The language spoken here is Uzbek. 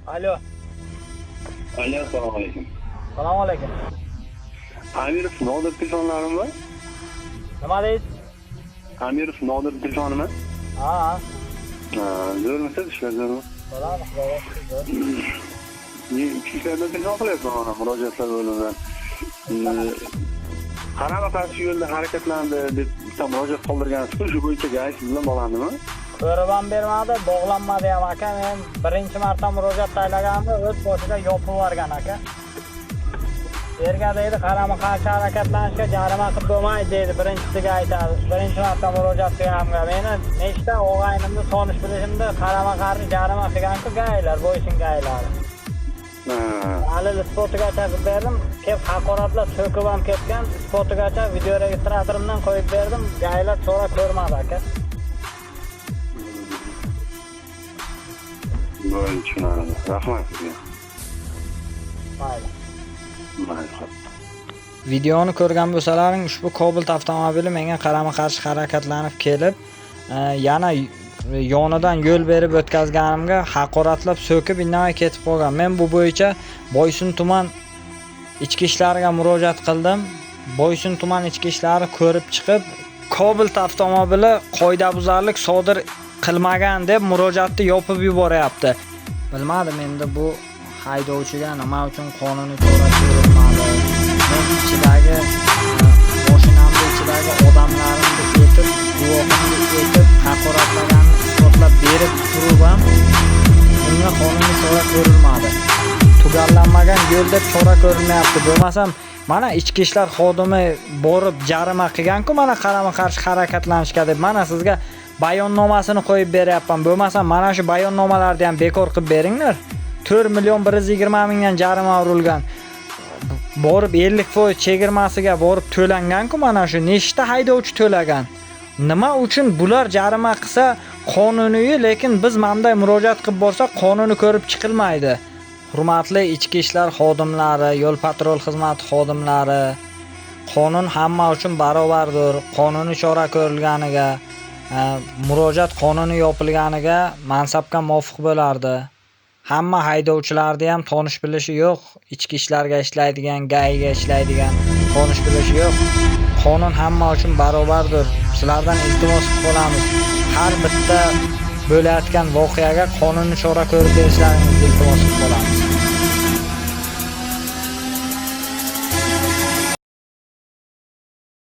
Alo. Alo, assalomu alaykum. Assalomu alaykum. Amirov Nodir telefonlarimi? Nima deysiz? Amirov Nodir telefonimi? Ha. Zo'rmisiz, ishlar zo'rmi? Salom, xudoga. Ishlardan telefon qilyapman mana murojaatlar bo'limidan. Qarama-qarshi yo'lda harakatlandi deb bitta murojaat qoldirgansiz-ku, shu bo'yicha gaz bilan bog'landimi? Ko'rib ham bermadi, bog'lanmadi ham aka. Men birinchi marta murojaat taylaganimda o'z boshiga yopib yuborgan aka. Yerga deydi, qarama-qarshi harakatlanishga jarima qilib bo'lmaydi deydi, birinchisiga aytadi. Birinchi marta murojaat qilganimga meni nechta o'g'aynimni sonish bilishimda qarama-qarshi jarima qilgan-ku gaylar, bo'ysin gaylari. Hali ispotigacha qilib berdim, kelib haqoratlab so'kib ham ketgan, ispotigacha video registratorimdan qo'yib berdim, gaylar so'ra ko'rmadi aka. Bo'ldi, tushunarli. Rahmat sizga. Mayli. Videoni ko'rgan bo'lsalaring, ushbu Cobalt avtomobili menga qarama-qarshi harakatlanib kelib, yana yonidan yo'l berib o'tkazganimga haqoratlab so'kib indamay ketib qolgan. Men bu bo'yicha Boysun tuman ichki ishlariga murojaat qildim. Boysun tuman ichki ishlari ko'rib chiqib, Cobalt avtomobili qoidabuzarlik sodir qilmagan deb murojaatni yopib yuboryapti. Bilmadim endi bu haydovchiga nima uchun qonuniy chora ko'rilmadi. Men ichidagi mashinamning ichidagi odamlarimni etib, guvohimni etib, haqoratlaganini isbotlab berib turib ham unga qonuniy chora ko'rilmadi. Tugallanmagan yo'l deb chora ko'rilmayapti. Bo'lmasam mana ichki ishlar xodimi borib jarima qilgan-ku, mana qarama-qarshi harakatlanishga deb mana sizga bayonnomasini qo'yib beryapman. Bo'lmasa mana shu bayonnomalarni ham bekor qilib beringlar. 4.120 mingdan jarima urilgan. Borib 50% chegirmasiga borib to'langan-ku, mana shu nechta haydovchi to'lagan. Nima uchun bular jarima qilsa qonuniy, lekin biz menday murojaat qilib borsak qonuni ko'rib chiqilmaydi. Hurmatli ichki ishlar xodimlari, yo'l patrul xizmati xodimlari, qonun hamma uchun barobardir. Qonuniy chora ko'rilganiga, murojaat qonuniy yopilganiga mansabga muvofiq bo'lardi. Hamma haydovchilarni ham tonish bilishi yo'q. Ichki ishlarga ishlaydigan, gaiga ishlaydigan tonish bilishi yo'q. Qonun hamma uchun barobardir. Sizlardan iltimos qilamiz. Har bitta bo'layotgan voqeaga qonuniy chora ko'rib berishlaringizni iltimos qilamiz.